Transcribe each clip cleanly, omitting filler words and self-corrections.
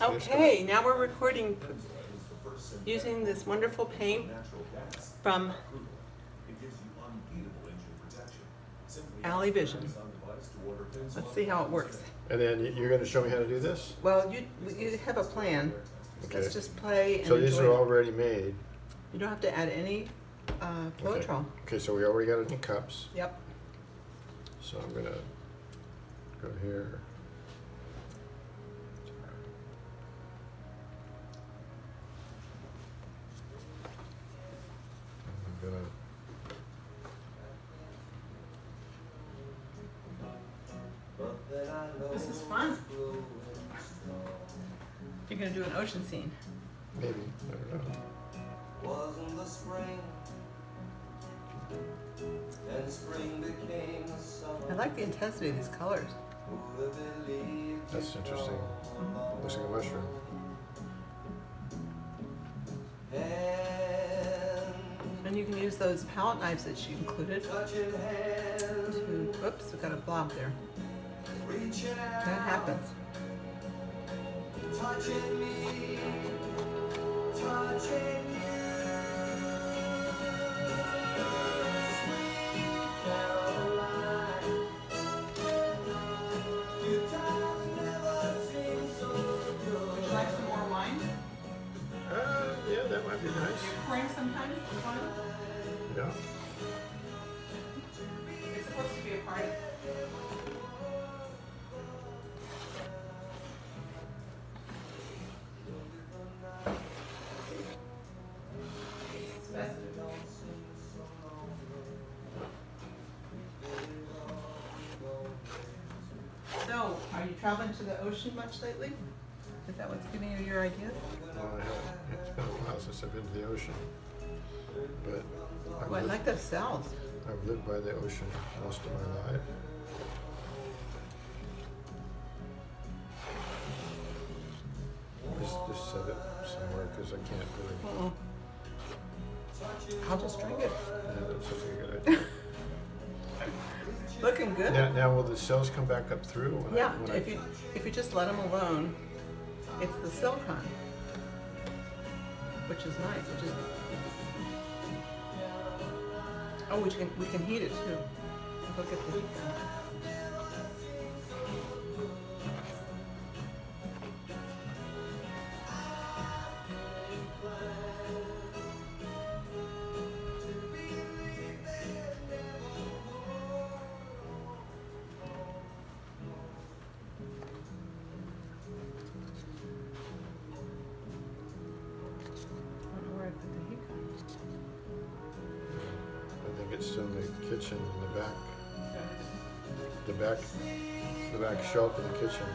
Okay, now we're recording using this wonderful paint from Alleyvision. Let's see how it works. And then you're going to show me how to do this? Well, you have a plan. Okay. Let's just play and so enjoy these are already made. You don't have to add any Floetrol. Okay, so we already got it in cups. Yep. So I'm going to go here. I'm going to This is fun. You're going to do an ocean scene. maybe, I don't know. Wasn't the spring, and spring became the summer. I like the intensity of these colors. That's interesting. Looks like a mushroom. And you can use those palette knives that she included to, oops, we've got a blob there. That happens. Touching me, touching you. Sweet Caroline, your times never seem so good. Would you like some more wine? Yeah, that might be nice. You're pouring sometimes? Wine? Yeah. It's supposed to be a party. So, are you traveling to the ocean much lately? Is that what's giving you your ideas? Well, it's been a while since I've been to the ocean. But Oh, I like those cells. I've lived by the ocean most of my life. Just set it somewhere because I can't really. I'll just drink it. Yeah, that's such a good idea. Looking good. Now will the cells come back up through? When Yeah, I if you just let them alone, it's the silicone, which is nice. Oh, we can heat it too. Look at the heat gun. I think it's still in the kitchen in the back. The back shelf in the kitchen.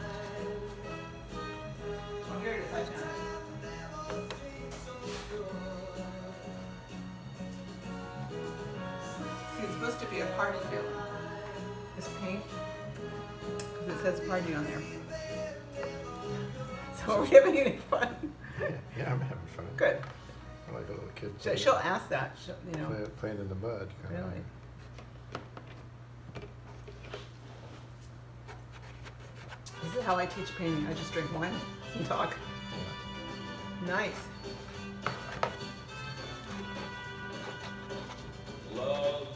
Oh, here it is. I found it. See, it's supposed to be a party feeling. This paint, because it says party on there. So are we having any fun? Yeah, I'm having fun. Good. I like a little kid She'll ask that. playing in the mud. Kind Really? This is how I teach painting. I just drink wine and talk. Nice. Love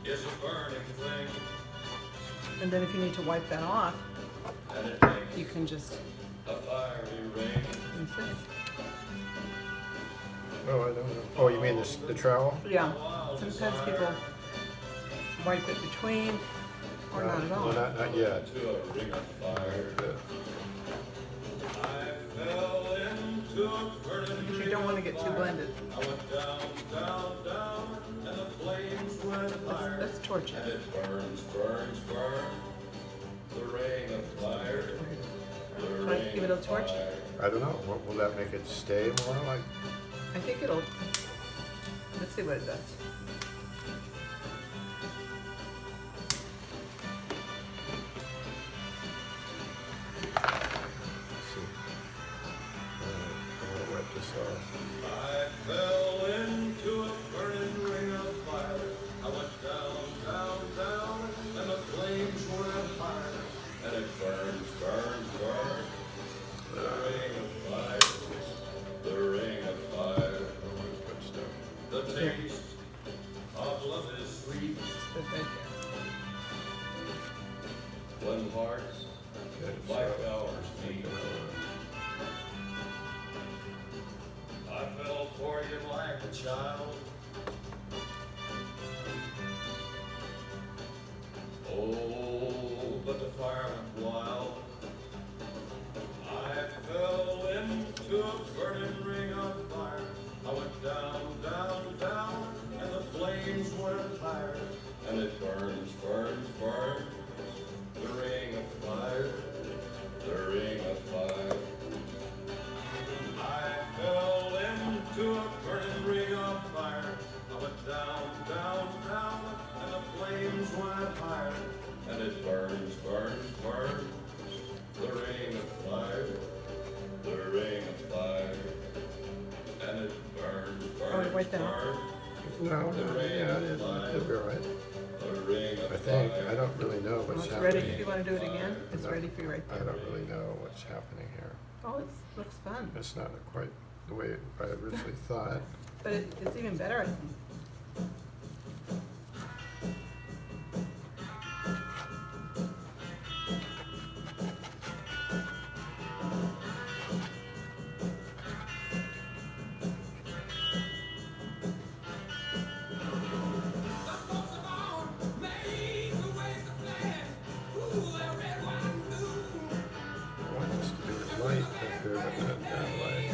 is a burning thing, And then if you need to wipe that off, and it makes you can just a fiery rain. use this. Oh, I don't know. Oh, you mean the trowel? Yeah. Sometimes people wipe it between or not at all. Well, not yet. To a ring of fire, I fell into a burning Because you ring don't want to of get too fire. blended. I went down, down, down, and the flames went higher. Let's torch And it. it burns, burns, burns. The ring of fire. The Shall I give it a ring of torch? fire. I don't know. Will that make it stay more like? I think it'll. Let's see what it does. Let's see. I want to wipe this off. I fell into a burning ring of fire. I went down, down, down, and the flames went higher. And it burns, burns, burns. No, yeah, it'll be all right. A ring of I think. fire. I don't really know Well, what's it's happening. ready. If you want to do it again, it's No, ready for you right I there. don't really know what's happening here. Oh, it looks fun. It's not quite the way I originally thought. But it's even better, I think. I want this to be light up here, but not that light.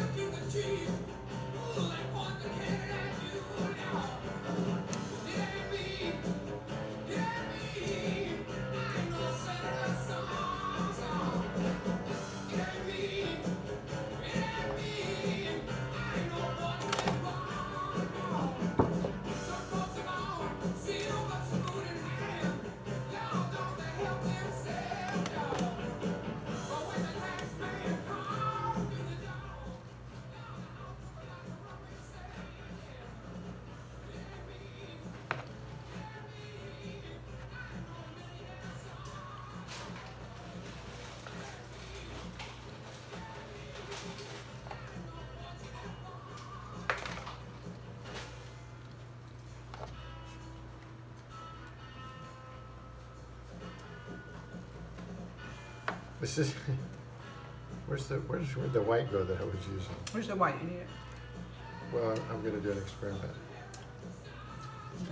This is, where'd the white go that I was using? Where's the white? You need it. Well, I'm gonna do an experiment.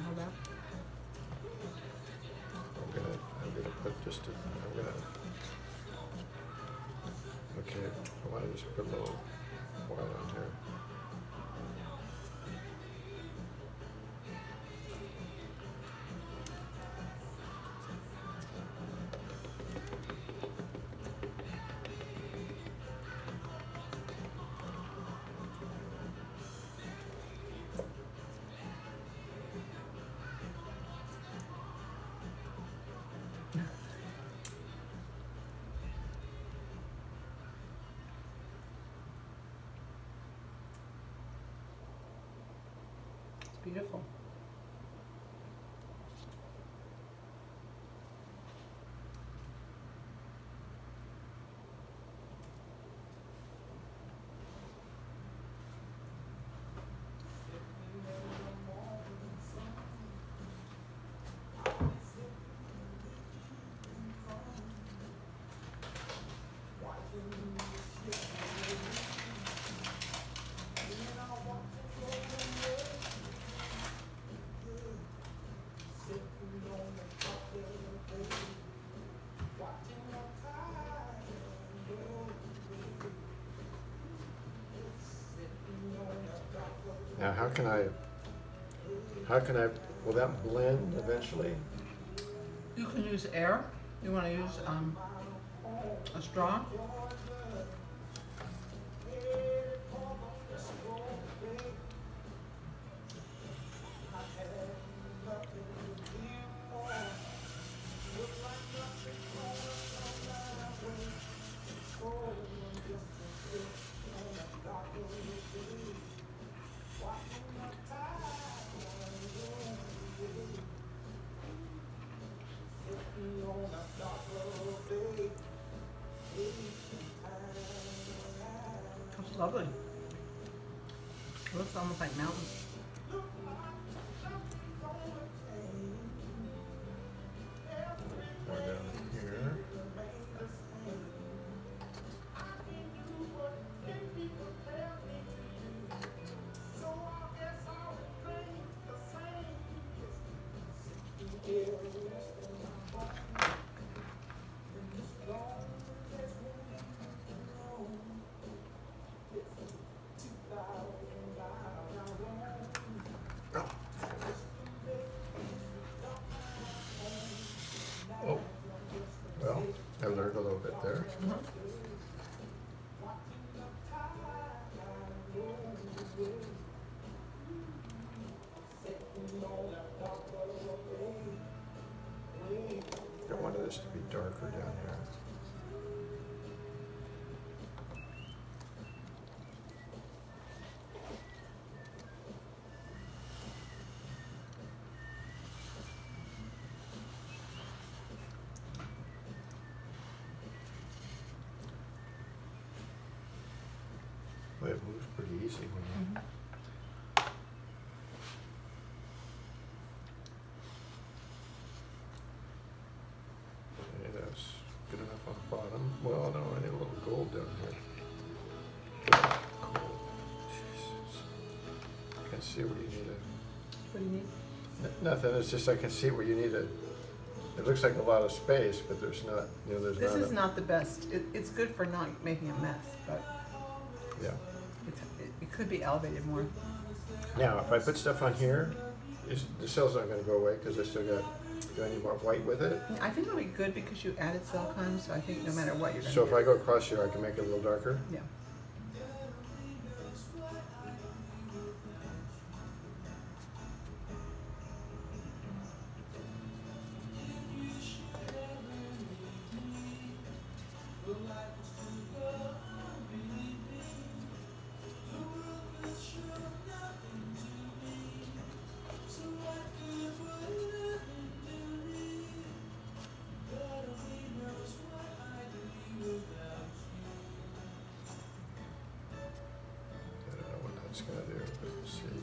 How about? I'm gonna put just okay, I wanna just put a little white on here. It's beautiful. Now, how can I, will that blend eventually? You can use air. You want to use a straw. It's lovely. It looks almost like mountains. More down here. Well, it moves pretty easy when you... Okay, that's good enough on the bottom. Well, no, I need a little gold down here. Gold. Jesus. I can see where you need it. What do you need? Nothing, it's just I can see where you need it. It looks like a lot of space, but there's not, there's This not is not the best. It's good for not making a mess, but Yeah. it could be elevated more. Now, if I put stuff on here, the cell's not gonna go away because I still got, do I need more white with it? I think it'll be good because you added silicone, so I think no matter what you're gonna So do. if I go across here, I can make it a little darker? Yeah. I don't know what that's gonna do, but we'll see.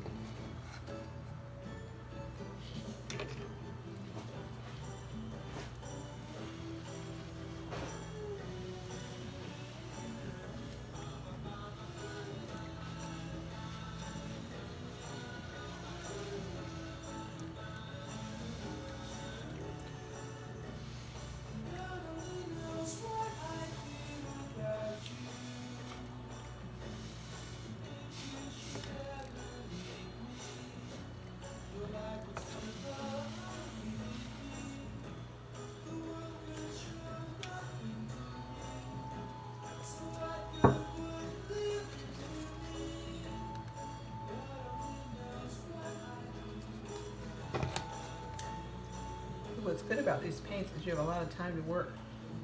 What's good about these paints is you have a lot of time to work.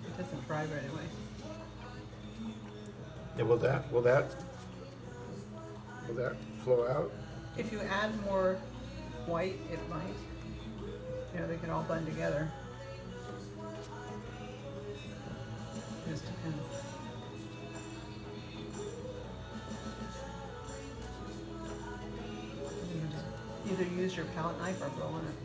It doesn't dry right away. Yeah, will that flow out? If you add more white, it might. They can all blend together. Just depends. You can just either use your palette knife or blow on it.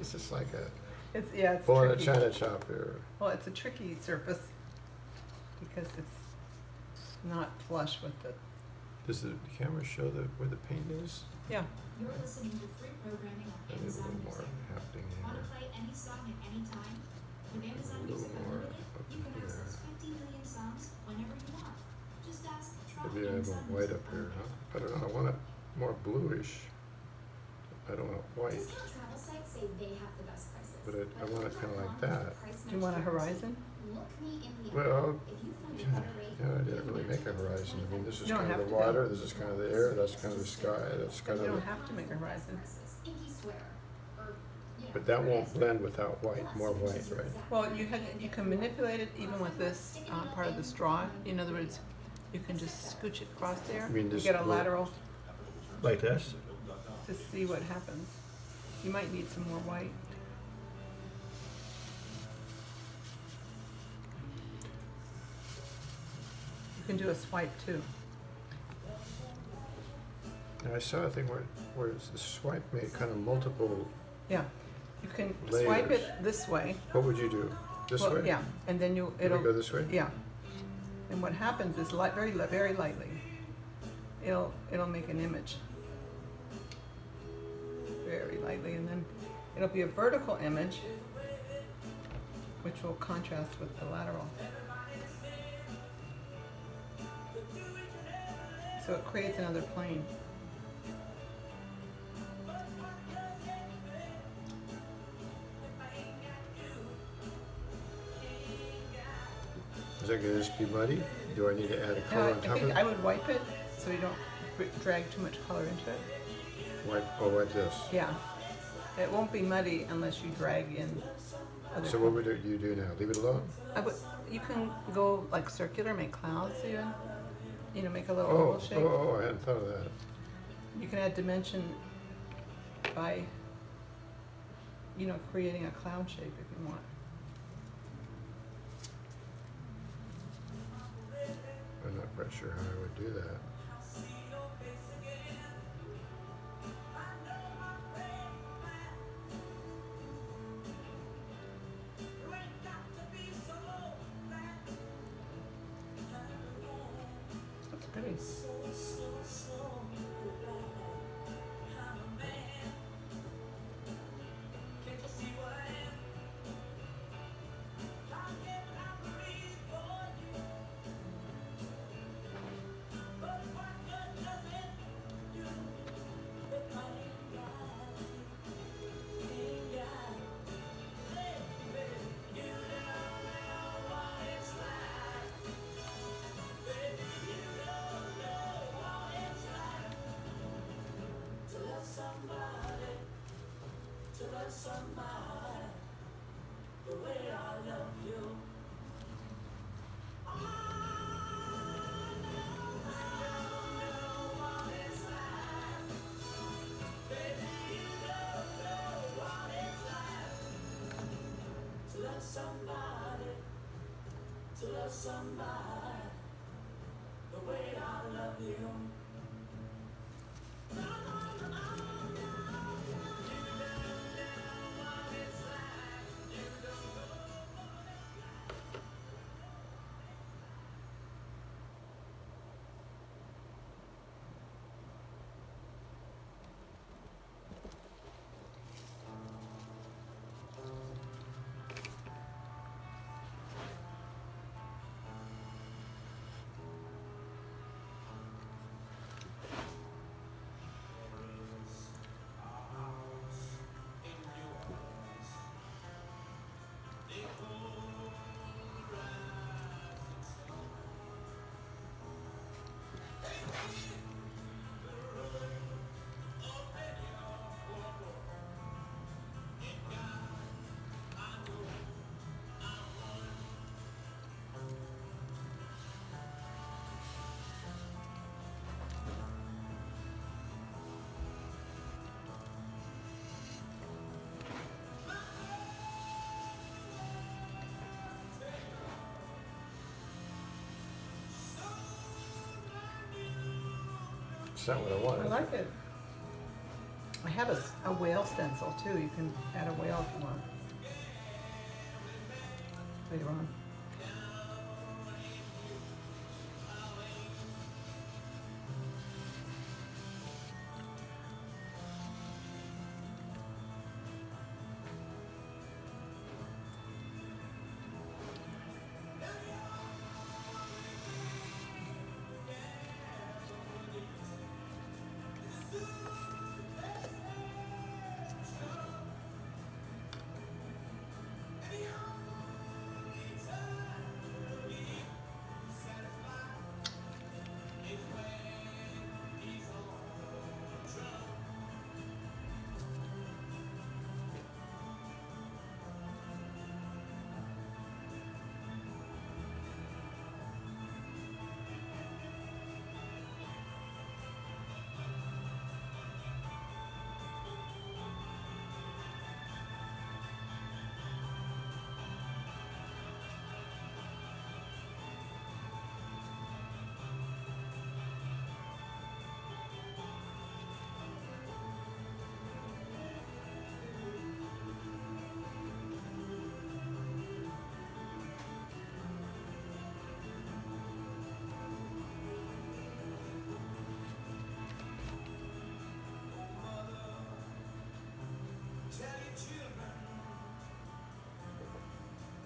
It's just like It's pulling a tricky. china chop here. Well, it's a tricky surface because it's not flush with the. Does the camera show where the paint is? Yeah. You're listening to free programming on I need a Amazon little more Music. happening Want here. to play any song at any time? With Amazon A little Music more Unlimited, up you can here. access 50 million songs whenever you want. Just ask, try Maybe I have Amazon a white Music up here, Unlimited. huh? I don't know, I want it more bluish. I don't want white, Discount travel sites say they have the best prices. but I want it kind of like that. Do you want a horizon? Look me in the Well, eye. If you find a yeah, better rate, I didn't really make a horizon. I mean, this is You don't kind of have the to, though. water, this is kind of the air, that's kind of the sky, that's kind You of don't the... have to make a horizon. Pinky swear. Or, But that won't blend without white, more white, right? Well, you can manipulate it even with this part of the straw. In other words, you can just scooch it across there. You mean You just get a go- lateral Like this? to see what happens. You might need some more white. You can do a swipe too. Now, I saw a thing where the swipe made kind of multiple, Yeah, you can swipe Layers. it this way. what would you do? This Well, way? Yeah, and then Would it'll it go this way? Yeah, and what happens is very lightly, it'll make an image. Very lightly, and then it'll be a vertical image, which will contrast with the lateral. So it creates another plane. Is that gonna just be muddy? Do I need to add a Now, color I on top of think it? I would wipe it so you don't drag too much color into it. Like this? Yeah, it won't be muddy unless you drag in other. So what would you do now? Leave it alone? You can go like circular, make clouds even. You know, make a little Oh, oval shape. oh, I hadn't thought of that. You can add dimension by, you know, creating a clown shape if you want. I'm not quite sure how I would do that. That's pretty. It's not what I want. I like it. I have a whale stencil too. You can add a whale if you want. Later on.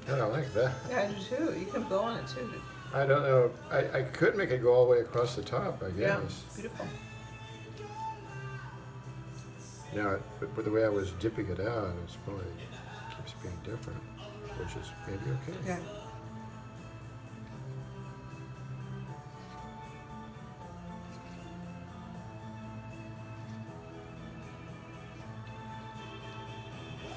Yeah, I like that. Yeah, I do too. You can blow on it too. I don't know. I could make it go all the way across the top, I Yeah, guess. beautiful. Now, but the way I was dipping it out, it's probably keeps being different, which is maybe okay. Yeah.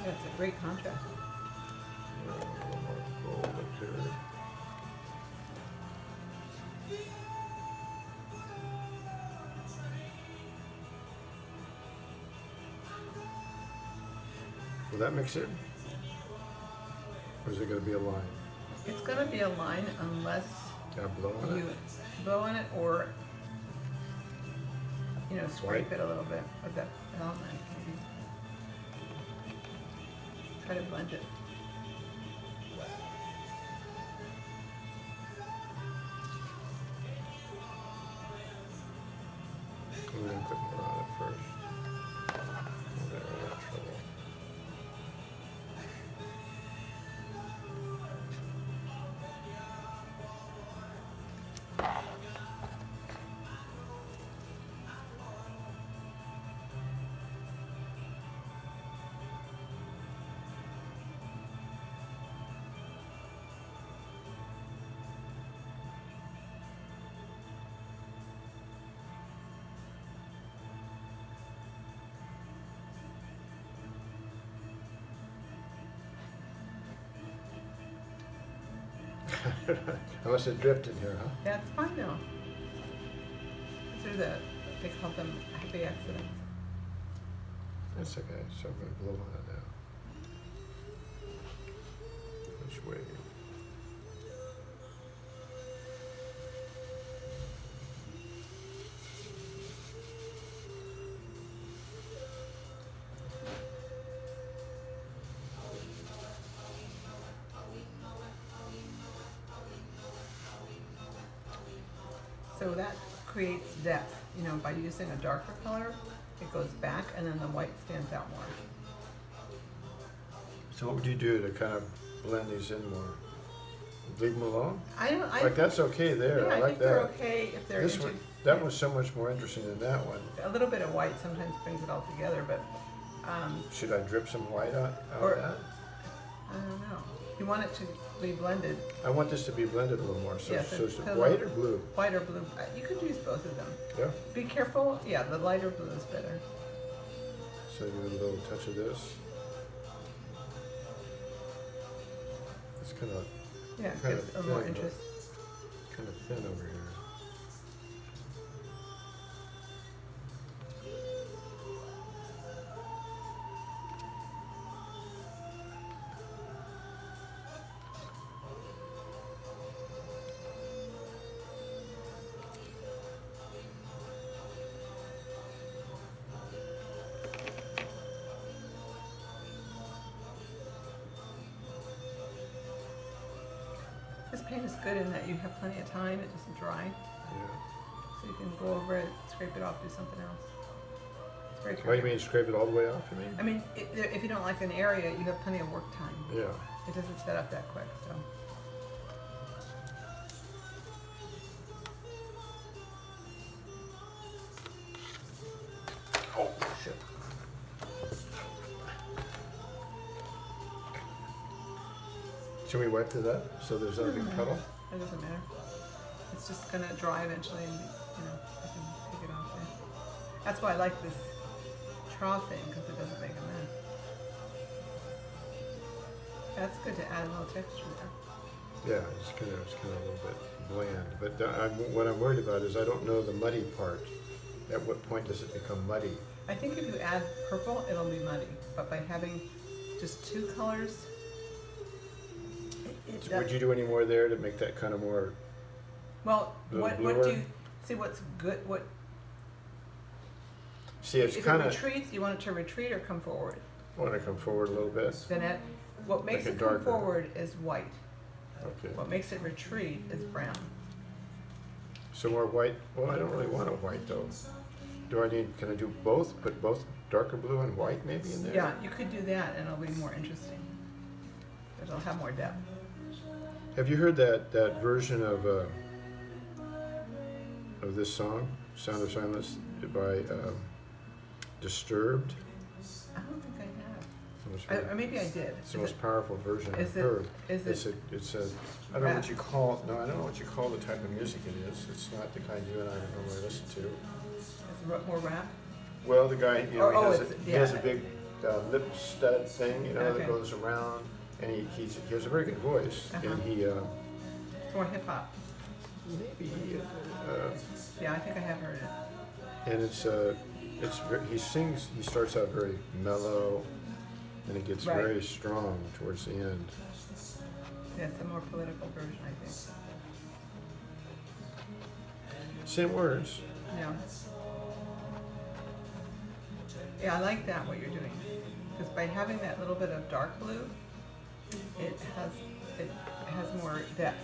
Yeah, it's a great contrast. A little more gold up here. that mix it? Or is it going to be a line? It's gonna be a line unless Got to blow on you it? blow on it or, you know, scrape White? it a little bit with that element, maybe. Try to blend it. I'm going to put more on it first. There, I got trouble. I must have drifted here, huh? That's fine now. These are they call them happy accidents. That's okay, so I'm going to blow on it now. Which way? So that creates depth. You know, by using a darker color, it goes back and then the white stands out more. So what would you do to kind of blend these in more? Leave them alone? Like that's okay there. Yeah, I I like think that. they're okay if they're This one, that was so much more interesting than that one. a little bit of white sometimes brings it all together, but Should I drip some white on Or- that? I don't know. You want it to be blended, I want this to be blended a little more. So, Yes, so is it put a white little- or blue? white or blue. You could use both of them. Yeah. Be careful. Yeah, the lighter blue is better. So give it a little touch of this. It's kind of Yeah, it Kind gives of a more thin, but- interest. thin over here. This paint is good in that you have plenty of time. It doesn't dry, Yeah. so you can go over it, scrape it off, do something else. It's very What do you quick. mean, scrape it all the way off, you mean? I mean, if you don't like an area, you have plenty of work time. Yeah. It doesn't set up that quick, so. Oh, shit. Should we wipe through that so there's not a big puddle? It doesn't matter. It's just gonna dry eventually, and you know, I can take it off there. That's why I like this trough thing, because it doesn't make a mess. That's good to add a little texture there. Yeah, it's kind of a little bit bland. But what I'm worried about is I don't know the muddy part. At what point does it become muddy? I think if you add purple, it'll be muddy, but by having just two colors, Would you do any more there to make that kind of more? well, the what bluer? do you see? What's good? What See, it's if kind it of retreats? You want it to retreat or come forward? want to come forward a little bit. Then what makes Make it it come darker. forward is white. Okay. What makes it retreat is brown. So more white. Well, I don't really want a white though. Do I need? Can I do both? Put both darker blue and white maybe in there? Yeah, you could do that, and it'll be more interesting. It'll have more depth. Have you heard that version of this song, "Sound of Silence" by Disturbed? I don't think I It's the have. most- Or maybe I did. It's the most powerful version is I've it- heard. is It's it I don't know rap? what you call. No, I don't know what you call the type of music it is. It's not the kind you and I would normally listen to. Is more rap? Well, the guy, you know, Oh, he has a yeah. big lip stud thing, you know, Okay. that goes around, and he has a very good voice, Uh-huh. and he It's more hip hop. maybe Yeah, I think I have heard it. and he sings. He starts out very mellow, and it gets Right. very strong towards the end. Yeah, it's a more political version, I think. Same words. Yeah. Yeah, I like that, what you're doing. Because by having that little bit of dark blue, it has more depth.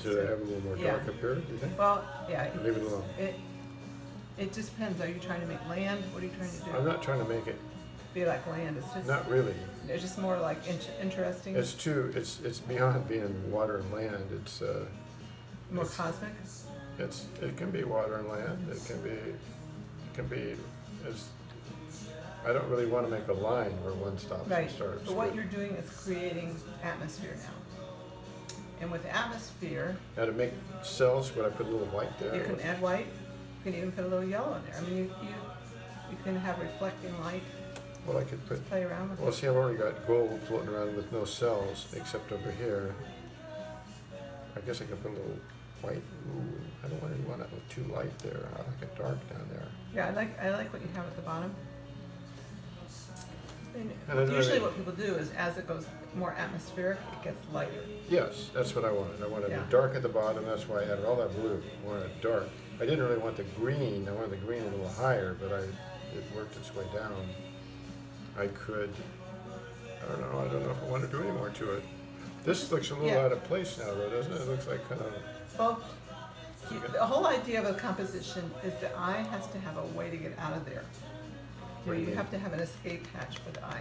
Should I have a little more Yeah. dark up here, do you think? Well, yeah, Or leave it alone? it just depends. Are you trying to make land? What are you trying to do? I'm not trying to make it, Be like land. It's just not really. it's just more like interesting, It's beyond being water and land. It's, more it's- cosmic. it can be water and land. It can be, I don't really want to make a line where one stops Right. and starts. But what you're doing is creating atmosphere now. And with atmosphere, Now to make cells, would I put a little white there? you can add white. You can even put a little yellow in there. I mean, you can have reflecting light. Well, I could put, Play around with well, it. see, I've already got gold floating around with no cells, except over here. I guess I could put a little white. Ooh, I don't really want it too light there. I like it dark down there. Yeah, I like what you have at the bottom. And I don't Usually know- what people do is as it goes more atmospheric, it gets lighter. Yes, that's what I wanted. I wanted Yeah. it dark at the bottom. That's why I added all that blue. I wanted it dark. I didn't really want the green. I wanted the green a little higher, but it worked its way down. I could, I don't know if I want to do any more to it. This looks a little Yeah. out of place now, though, doesn't it? It looks like kind of, Well, the whole idea of a composition is the eye has to have a way to get out of there. What do you You mean? have to have an escape hatch for the eye.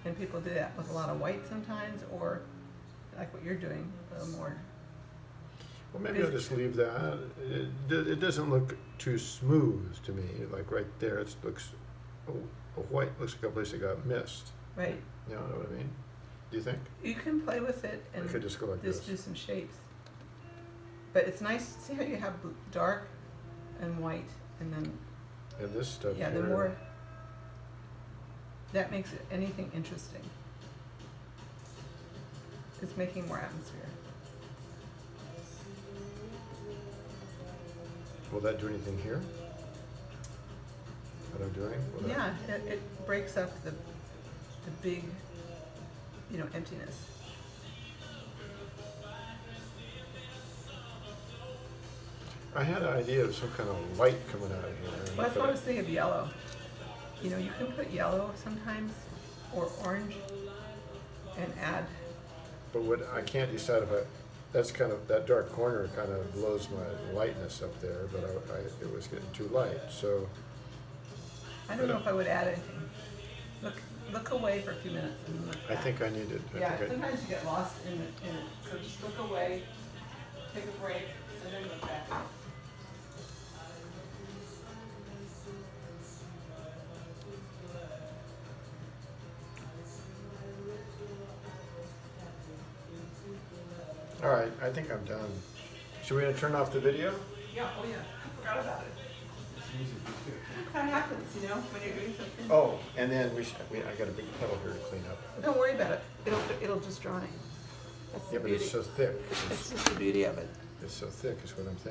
And people do that with a lot of white sometimes, or like what you're doing, a little more. well, maybe I'll just leave that. It doesn't look too smooth to me, like right there. It looks, a white looks like a place that got missed. Right. You know what I mean? Do you think? You can play with it I and could just go like just this. do some shapes. But it's nice, see how you have dark and white, and then, And this stuff yeah, here. the more, that makes it anything interesting. It's making more atmosphere. Will that do anything here? What I'm doing? Will that- Yeah, it breaks up the big, emptiness. I had an idea of some kind of light coming out of here. Well, that's but why I was thinking of yellow. You can put yellow sometimes, or orange, and add, But what I can't decide if that dark corner kind of blows my lightness up there, but it was getting too light. So I don't know if I would add anything. Look away for a few minutes and then look I back. think I needed. Yeah, sometimes you get lost in it, so just look away, take a break, and then look back. All right, I think I'm done. Should we turn off the video? Yeah, oh yeah, I forgot about it. It kind of happens, when you're doing something. Oh, and then I got a big puddle here to clean up. Don't worry about it. It'll just dry. That's the Yeah, but beauty. it's so thick. It's just the beauty of it. It's so thick is what I'm thinking.